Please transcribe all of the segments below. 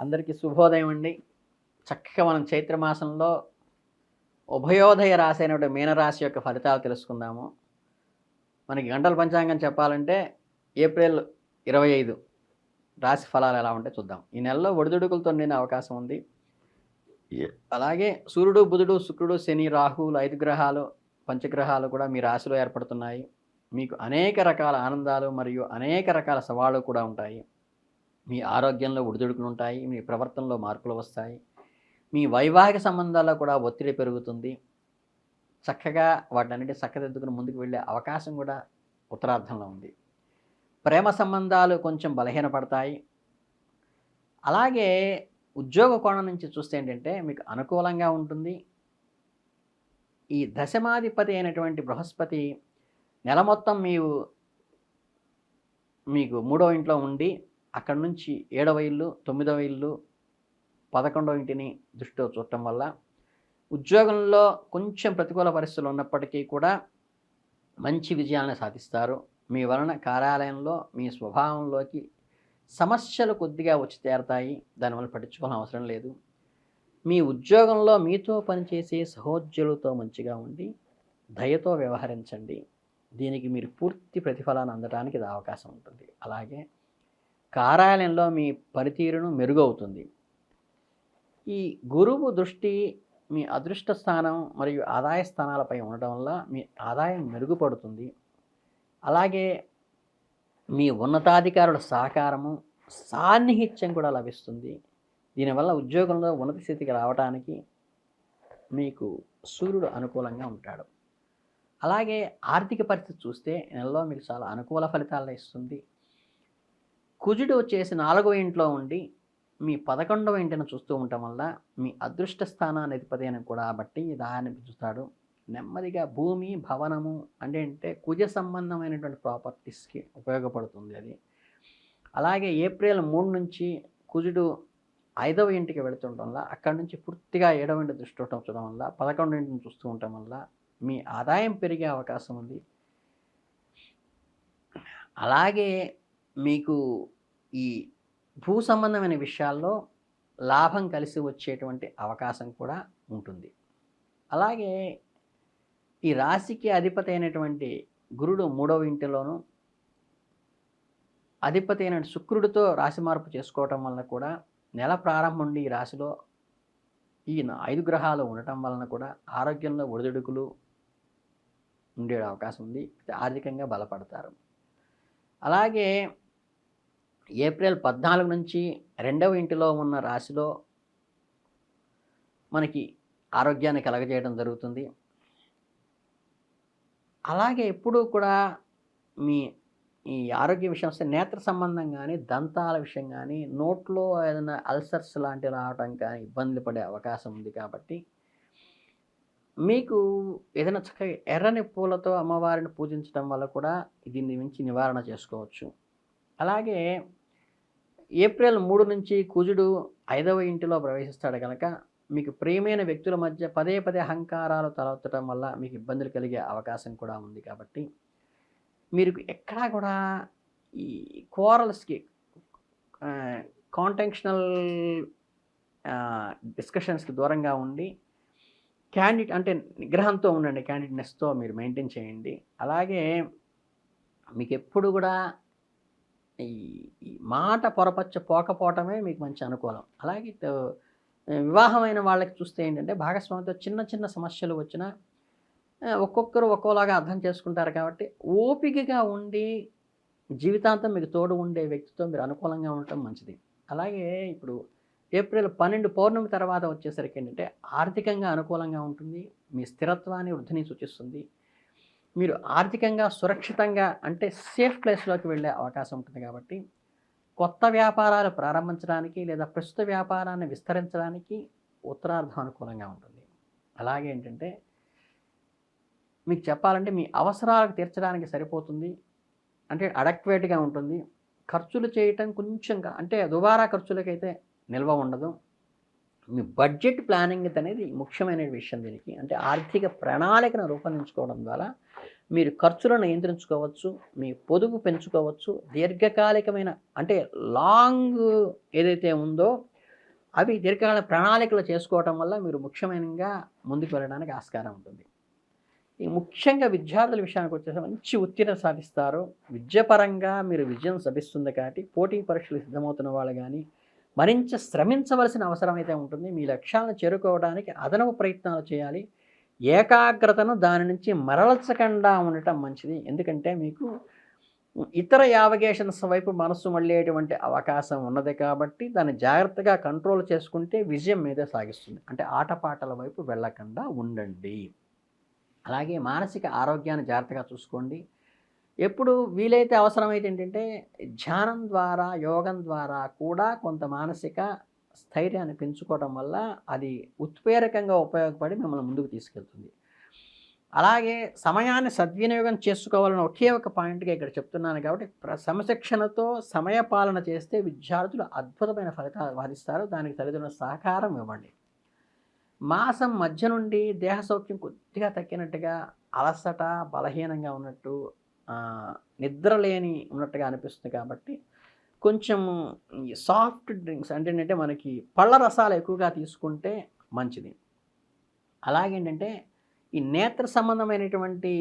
అందరికీ శుభోదయం అండి. చక్కగా మనం చైత్రమాసంలో ఉభయోదయ రాశి అయినటువంటి మీనరాశి యొక్క ఫలితాలు తెలుసుకుందాము. మనకి గంటల పంచాంగం చెప్పాలంటే ఏప్రిల్ 25 రాశి ఫలాలు ఎలా ఉంటాయో చూద్దాం. ఈ నెలలో ఒడిదుడుకులతో నిండిన అవకాశం ఉంది. అలాగే సూర్యుడు, బుధుడు, శుక్రుడు, శని, రాహువులు 5 గ్రహాలు, పంచగ్రహాలు కూడా మీ రాశిలో ఏర్పడుతున్నాయి. మీకు అనేక రకాల ఆనందాలు మరియు అనేక రకాల సవాళ్లు కూడా ఉంటాయి. మీ ఆరోగ్యంలో ఒడిదుడుకులు ఉంటాయి. మీ ప్రవర్తనలో మార్పులు వస్తాయి. మీ వైవాహిక సంబంధాల్లో కూడా ఒత్తిడి పెరుగుతుంది. చక్కగా వాటన్నిటిని చక్కదిద్దుకుని ముందుకు వెళ్ళే అవకాశం కూడా ఉత్తరార్ధంలో ఉంది. ప్రేమ సంబంధాలు కొంచెం బలహీనపడతాయి. అలాగే ఉద్యోగ కోణం నుంచి చూస్తే ఏంటంటే మీకు అనుకూలంగా ఉంటుంది. ఈ దశమాధిపతి అయినటువంటి బృహస్పతి నెల మొత్తం మీకు 3వ ఇంట్లో ఉండి అక్కడి నుంచి 7వ ఇల్లు, 9వ ఇల్లు, 11వ ఇంటిని దృష్టిలో చూడటం వల్ల ఉద్యోగంలో కొంచెం ప్రతికూల పరిస్థితులు ఉన్నప్పటికీ కూడా మంచి విజయాలను సాధిస్తారు. మీ వలన కార్యాలయంలో మీ స్వభావంలోకి సమస్యలు కొద్దిగా వచ్చి తీరతాయి. దానివల్ల పట్టించుకోవాల్సిన అవసరం లేదు. మీ ఉద్యోగంలో మీతో పనిచేసే సహోద్యోగులతో మంచిగా ఉండి దయతో వ్యవహరించండి. దీనికి మీరు పూర్తి ప్రతిఫలాన్ని అందడానికి ఇది అవకాశం ఉంటుంది. అలాగే కార్యాలయంలో మీ పనితీరును మెరుగవుతుంది. ఈ గురువు దృష్టి మీ అదృష్ట స్థానం మరియు ఆదాయ స్థానాలపై ఉండడం వల్ల మీ ఆదాయం మెరుగుపడుతుంది. అలాగే మీ ఉన్నతాధికారుల సహకారము, సాన్నిహిత్యం కూడా లభిస్తుంది. దీనివల్ల ఉద్యోగంలో ఉన్నత స్థితికి రావడానికి మీకు సూర్యుడు అనుకూలంగా ఉంటాడు. అలాగే ఆర్థిక పరిస్థితి చూస్తే నెలలో మీకు చాలా అనుకూల ఫలితాలను ఇస్తుంది. కుజుడు వచ్చేసి 4వ ఇంట్లో ఉండి మీ 11వ ఇంటిని చూస్తూ ఉండటం వల్ల మీ అదృష్ట స్థానాన్ని అధిపతి అని కూడా బట్టి దాన్ని చూస్తాడు. నెమ్మదిగా భూమి, భవనము అంటే కుజ సంబంధమైనటువంటి ప్రాపర్టీస్కి ఉపయోగపడుతుంది అది. అలాగే ఏప్రిల్ 3 నుంచి కుజుడు 5వ ఇంటికి వెళుతుండటం వల్ల అక్కడి నుంచి పూర్తిగా 7వ ఇంటి దృష్టి చూడటం వల్ల 11వ ఇంటిని చూస్తూ ఉండటం వల్ల మీ ఆదాయం పెరిగే అవకాశం ఉంది. అలాగే మీకు ఈ భూ సంబంధమైన విషయాల్లో లాభం కలిసి వచ్చేటువంటి అవకాశం కూడా ఉంటుంది. అలాగే ఈ రాశికి అధిపతి అయినటువంటి గురుడు 3వ ఇంటిలోను, అధిపతి అయిన శుక్రుడితో రాశి మార్పు చేసుకోవటం వలన కూడా నెల ప్రారంభం నుండి ఈ రాశిలో ఈ 5 గ్రహాలు ఉండటం వలన కూడా ఆరోగ్యంలో ఒడిదుడుకులు ఉండే అవకాశం ఉంది. ఆర్థికంగా బలపడతారు. అలాగే ఏప్రిల్ 14 నుంచి 2వ ఇంటిలో ఉన్న రాశిలో మనకి ఆరోగ్యాన్ని కలగజేయడం జరుగుతుంది. అలాగే ఎప్పుడూ కూడా మీ ఈ ఆరోగ్య విషయం వస్తే నేత్ర సంబంధం కానీ, దంతాల విషయం కానీ, నోట్లో ఏదైనా అల్సర్స్ లాంటివి రావడం కానీ ఇబ్బందులు పడే అవకాశం ఉంది. కాబట్టి మీకు ఏదైనా చక్కగా ఎర్రని పూలతో అమ్మవారిని పూజించడం వల్ల కూడా దీన్ని మించి నివారణ చేసుకోవచ్చు. అలాగే ఏప్రిల్ 3 నుంచి కుజుడు 5వ ఇంటిలో ప్రవేశిస్తాడు కనుక మీకు ప్రియమైన వ్యక్తుల మధ్య పదే అహంకారాలు తలెత్తడం వల్ల మీకు ఇబ్బందులు కలిగే అవకాశం కూడా ఉంది. కాబట్టి మీరు ఎక్కడా కూడా ఈ కోరల్స్కి కాంటెన్షనల్ డిస్కషన్స్కి దూరంగా ఉండి అంటే నిగ్రహంతో ఉండండి. క్యాండిడ్నెస్తో మీరు మెయింటైన్ చేయండి. అలాగే మీకు ఎప్పుడు కూడా ఈ మాట పోకపోవటమే మీకు మంచి అనుకూలం. అలాగే వివాహమైన వాళ్ళకి చూస్తే ఏంటంటే భాగస్వామితో చిన్న సమస్యలు వచ్చినా ఒక్కొక్కరు ఒక్కోలాగా అర్థం చేసుకుంటారు. కాబట్టి ఓపికగా ఉండి జీవితాంతం మీకు తోడు ఉండే వ్యక్తితో మీరు అనుకూలంగా ఉండటం మంచిది. అలాగే ఇప్పుడు ఏప్రిల్ 12 పౌర్ణమి తర్వాత వచ్చేసరికి ఏంటంటే ఆర్థికంగా అనుకూలంగా ఉంటుంది. మీ స్థిరత్వాన్ని, వృద్ధిని సూచిస్తుంది. మీరు ఆర్థికంగా సురక్షితంగా అంటే సేఫ్ ప్లేస్లోకి వెళ్ళే అవకాశం ఉంటుంది. కాబట్టి కొత్త వ్యాపారాలు ప్రారంభించడానికి లేదా ప్రస్తుత వ్యాపారాన్ని విస్తరించడానికి ఉత్తరార్ధం అనుకూలంగా ఉంటుంది. అలాగే ఏంటంటే మీకు చెప్పాలంటే మీ అవసరాలకు తీర్చడానికి సరిపోతుంది. అంటే అడక్వేట్గా ఉంటుంది. ఖర్చులు చేయటం కొంచెం అంటే దుబారా ఖర్చులకైతే నిల్వ ఉండదు. మీ బడ్జెట్ ప్లానింగ్ అనేది ముఖ్యమైన విషయం దీనికి. అంటే ఆర్థిక ప్రణాళికను రూపొందించుకోవడం ద్వారా మీరు ఖర్చులను నియంత్రించుకోవచ్చు, మీ పొదుపు పెంచుకోవచ్చు. దీర్ఘకాలికమైన అంటే లాంగ్ ఏదైతే ఉందో అవి దీర్ఘకాల ప్రణాళికలు చేసుకోవటం వల్ల మీరు ముఖ్యమైనగా ముందుకు వెళ్ళడానికి ఆస్కారం ఉంటుంది. ఈ ముఖ్యంగా విద్యార్థుల విషయానికి వచ్చేసి మంచి ఉత్తీర్ణత సాధిస్తారు. విద్యాపరంగా మీరు విజయం లభిస్తుంది కాబట్టి పోటీ పరీక్షలు సిద్ధమవుతున్న వాళ్ళు కానీ మరింత శ్రమించవలసిన అవసరం అయితే ఉంటుంది. మీ లక్ష్యాలను చేరుకోవడానికి అదనపు ప్రయత్నాలు చేయాలి. ఏకాగ్రతను దాని నుంచి మరల్చకుండా ఉండటం మంచిది. ఎందుకంటే మీకు ఇతర యావిగేషన్స్ వైపు మనస్సు మళ్ళేటువంటి అవకాశం ఉన్నది కాబట్టి దాన్ని జాగ్రత్తగా కంట్రోల్ చేసుకుంటే విజయం మీదే సాగిస్తుంది. అంటే ఆటపాటల వైపు వెళ్ళకుండా ఉండండి. అలాగే మానసిక ఆరోగ్యాన్ని జాగ్రత్తగా చూసుకోండి. ఎప్పుడు వీలైతే అవసరమైతే ఏంటంటే ధ్యానం ద్వారా, యోగం ద్వారా కూడా కొంత మానసిక స్థైర్యాన్ని పెంచుకోవడం వల్ల అది ఉత్ప్రేరకంగా ఉపయోగపడి మిమ్మల్ని ముందుకు తీసుకెళ్తుంది. అలాగే సమయాన్ని సద్వినియోగం చేసుకోవాలని ఒకే ఒక పాయింట్గా ఇక్కడ చెప్తున్నాను కాబట్టి క్రమశిక్షణతో సమయపాలన చేస్తే విద్యార్థులు అద్భుతమైన ఫలితాలు సాధిస్తారు. దానికి తల్లిదండ్రుల సహకారం ఇవ్వండి. మాసం మధ్య నుండి దేహ సౌఖ్యం కొద్దిగా తగ్గినట్టుగా, అలసట, బలహీనంగా ఉన్నట్టు, నిద్ర లేని ఉన్నట్టుగా అనిపిస్తుంది కాబట్టి కొంచెం సాఫ్ట్ డ్రింక్స్ అంటే ఏంటంటే మనకి పళ్ళ రసాలు ఎక్కువగా తీసుకుంటే మంచిది. అలాగేంటంటే ఈ నేత్ర సంబంధమైనటువంటి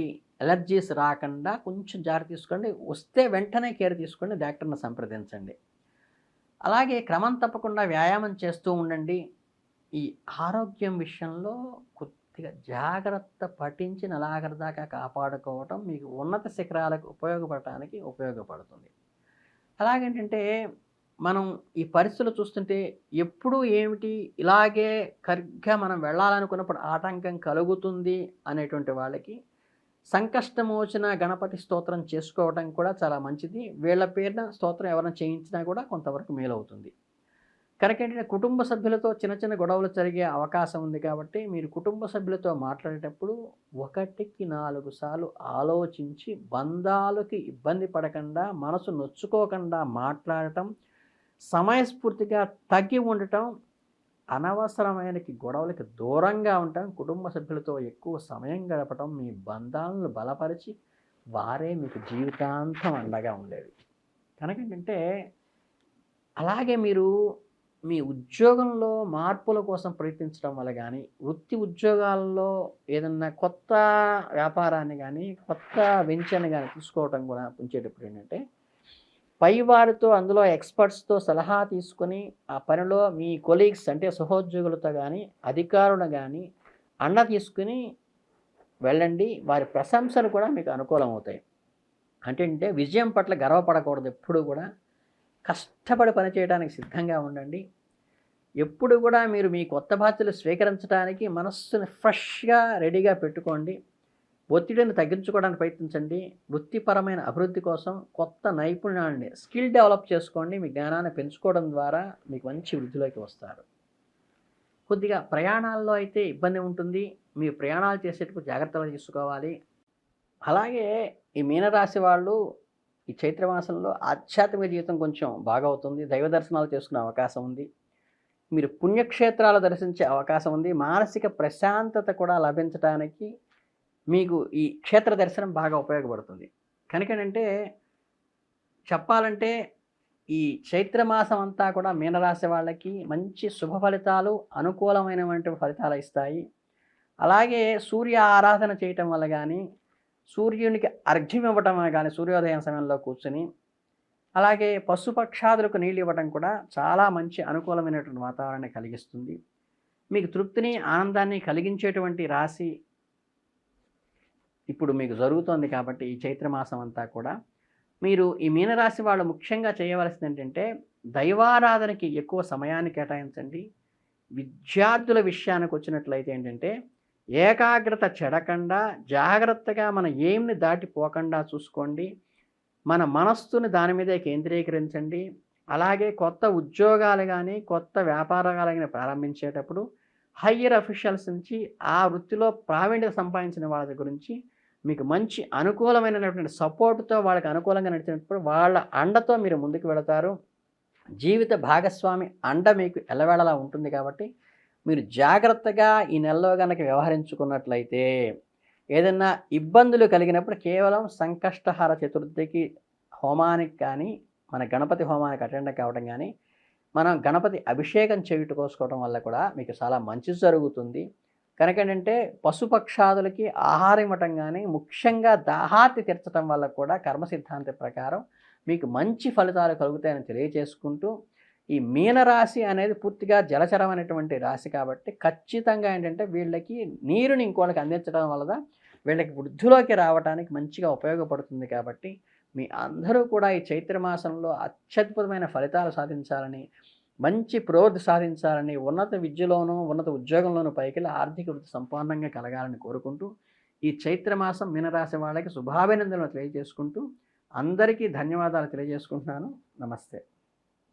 ఎలర్జీస్ రాకుండా కొంచెం జాగ్రత్త తీసుకోండి. వస్తే వెంటనే కేర్ తీసుకోండి, డాక్టర్ని సంప్రదించండి. అలాగే క్రమం తప్పకుండా వ్యాయామం చేస్తూ ఉండండి. ఈ ఆరోగ్యం విషయంలో కొద్దిగా జాగ్రత్త పఠించి నెలాఖరు దాకా కాపాడుకోవటం మీకు ఉన్నత శిఖరాలకు ఉపయోగపడటానికి ఉపయోగపడుతుంది. అలాగేంటంటే మనం ఈ పరిస్థితులు చూస్తుంటే ఎప్పుడు ఏమిటి ఇలాగే సరిగ్గా మనం వెళ్ళాలనుకున్నప్పుడు ఆటంకం కలుగుతుంది అనేటువంటి వాళ్ళకి సంకష్టమోచన గణపతి స్తోత్రం చేసుకోవడం కూడా చాలా మంచిది. వీళ్ళ పేరున స్తోత్రం ఎవరైనా చేయించినా కూడా కొంతవరకు మేలవుతుంది. కనుక ఏంటంటే కుటుంబ సభ్యులతో చిన్న చిన్న గొడవలు జరిగే అవకాశం ఉంది కాబట్టి మీరు కుటుంబ సభ్యులతో మాట్లాడేటప్పుడు 1కి 4 సార్లు ఆలోచించి బంధాలకి ఇబ్బంది పడకుండా, మనసు నొచ్చుకోకుండా మాట్లాడటం, సమయస్ఫూర్తిగా తగ్గి ఉండటం, అనవసరమైన గొడవలకి దూరంగా ఉండటం, కుటుంబ సభ్యులతో ఎక్కువ సమయం గడపటం మీ బంధాలను బలపరిచి వారే మీకు జీవితాంతం అండగా ఉండేది. కనుక ఏంటంటే అలాగే మీరు మీ ఉద్యోగంలో మార్పుల కోసం ప్రయత్నించడం వల్ల కానీ, వృత్తి ఉద్యోగాల్లో ఏదన్నా కొత్త వ్యాపారాన్ని కానీ, కొత్త వెంచర్ని కానీ తీసుకోవడం కూడా ఉంచేటప్పుడు ఏంటంటే పైవారితో అందులో ఎక్స్పర్ట్స్తో సలహా తీసుకొని ఆ పనిలో మీ కొలీగ్స్ అంటే సహోద్యోగులతో కానీ, అధికారులు కానీ అండ తీసుకుని వెళ్ళండి. వారి ప్రశంసలు కూడా మీకు అనుకూలం అవుతాయి. అంటే విజయం పట్ల గర్వపడకూడదు. ఎప్పుడు కూడా కష్టపడి పనిచేయడానికి సిద్ధంగా ఉండండి. ఎప్పుడు కూడా మీరు మీ కొత్త బాధ్యతలు స్వీకరించడానికి మనస్సుని ఫ్రెష్గా రెడీగా పెట్టుకోండి. ఒత్తిడిని తగ్గించుకోవడానికి ప్రయత్నించండి. వృత్తిపరమైన అభివృద్ధి కోసం కొత్త నైపుణ్యాన్ని స్కిల్ డెవలప్ చేసుకోండి. మీ జ్ఞానాన్ని పెంచుకోవడం ద్వారా మీకు మంచి వృద్ధిలోకి వస్తారు. కొద్దిగా ప్రయాణాల్లో అయితే ఇబ్బంది ఉంటుంది. మీరు ప్రయాణాలు చేసేటప్పుడు జాగ్రత్తలు తీసుకోవాలి. అలాగే ఈ మీనరాశి వాళ్ళు ఈ చైత్రమాసంలో ఆధ్యాత్మిక జీవితం కొంచెం బాగా అవుతుంది. దైవ దర్శనాలు చేసుకునే అవకాశం ఉంది. మీరు పుణ్యక్షేత్రాలు దర్శించే అవకాశం ఉంది. మానసిక ప్రశాంతత కూడా లభించడానికి మీకు ఈ క్షేత్ర దర్శనం బాగా ఉపయోగపడుతుంది. కనుకనంటే చెప్పాలంటే ఈ చైత్రమాసం అంతా కూడా మీనరాశి వాళ్ళకి మంచి శుభ ఫలితాలు, అనుకూలమైనటువంటి ఫలితాలు ఇస్తాయి. అలాగే సూర్య ఆరాధన చేయటం వల్ల కానీ, సూర్యునికి అర్ఘ్యం ఇవ్వటం కానీ సూర్యోదయం సమయంలో కూర్చొని, అలాగే పశుపక్షాదులకు నీళ్ళు ఇవ్వటం కూడా చాలా మంచి అనుకూలమైనటువంటి వాతావరణాన్ని కలిగిస్తుంది. మీకు తృప్తిని, ఆనందాన్ని కలిగించేటువంటి రాశి ఇప్పుడు మీకు జరుగుతోంది కాబట్టి ఈ చైత్రమాసం అంతా కూడా మీరు ఈ మీనరాశి వాళ్ళు ముఖ్యంగా చేయవలసింది ఏంటంటే దైవారాధనకి ఎక్కువ సమయాన్ని కేటాయించండి. విద్యార్థుల విషయానికి వచ్చినట్లయితే ఏంటంటే ఏకాగ్రత చెడకుండా జాగ్రత్తగా మన ఎయిమ్ని దాటిపోకుండా చూసుకోండి. మన మనస్సుని దాని మీదే కేంద్రీకరించండి. అలాగే కొత్త ఉద్యోగాలు కానీ, కొత్త వ్యాపారాలు కానీ ప్రారంభించేటప్పుడు హయ్యర్ అఫీషియల్స్ నుంచి ఆ వృత్తిలో ప్రావీణ్యత సంపాదించిన వాళ్ళ దగ్గర నుంచి మీకు మంచి అనుకూలమైనటువంటి సపోర్టుతో వాళ్ళకి అనుకూలంగా నడిచినప్పుడు వాళ్ళ అండతో మీరు ముందుకు వెళతారు. జీవిత భాగస్వామి అండ మీకు ఎల్లవేళలా ఉంటుంది కాబట్టి మీరు జాగ్రత్తగా ఈ నెలలో కనుక వ్యవహరించుకున్నట్లయితే ఏదైనా ఇబ్బందులు కలిగినప్పుడు కేవలం సంకష్టహార చతుర్థికి హోమానికి కానీ, మన గణపతి హోమానికి అటెండ్ కావడం కానీ, మనం గణపతి అభిషేకం చేయుట కోసుకోవడం వల్ల కూడా మీకు చాలా మంచి జరుగుతుంది. కనుక ఏంటంటే పశుపక్షాదులకి ఆహారం ఇవ్వటం గానీ, ముఖ్యంగా దాహార్తి తీర్చడం వల్ల కూడా కర్మ సిద్ధాంత ప్రకారం మీకు మంచి ఫలితాలు కలుగుతాయని తెలియజేసుకుంటూ, ఈ మీనరాశి అనేది పూర్తిగా జలచరమైనటువంటి రాశి కాబట్టి ఖచ్చితంగా ఏంటంటే వీళ్ళకి నీరుని ఇంకోళ్ళకి అందించడం వల్ల వీళ్ళకి వృద్ధిలోకి రావడానికి మంచిగా ఉపయోగపడుతుంది కాబట్టి మీ అందరూ కూడా ఈ చైత్ర మాసంలో అత్యద్భుతమైన ఫలితాలు సాధించాలని, మంచి పురోగతి సాధించాలని, ఉన్నత విద్యలోనూ, ఉన్నత ఉద్యోగంలోనూ పైకెళ్ళి ఆర్థిక వృద్ధి సంపూర్ణంగా కలగాలని కోరుకుంటూ, ఈ చైత్ర మాసం మీనరాశి వాళ్ళకి శుభాభినందనలు తెలియజేసుకుంటూ, అందరికీ ధన్యవాదాలు తెలియజేసుకుంటున్నాను. నమస్తే.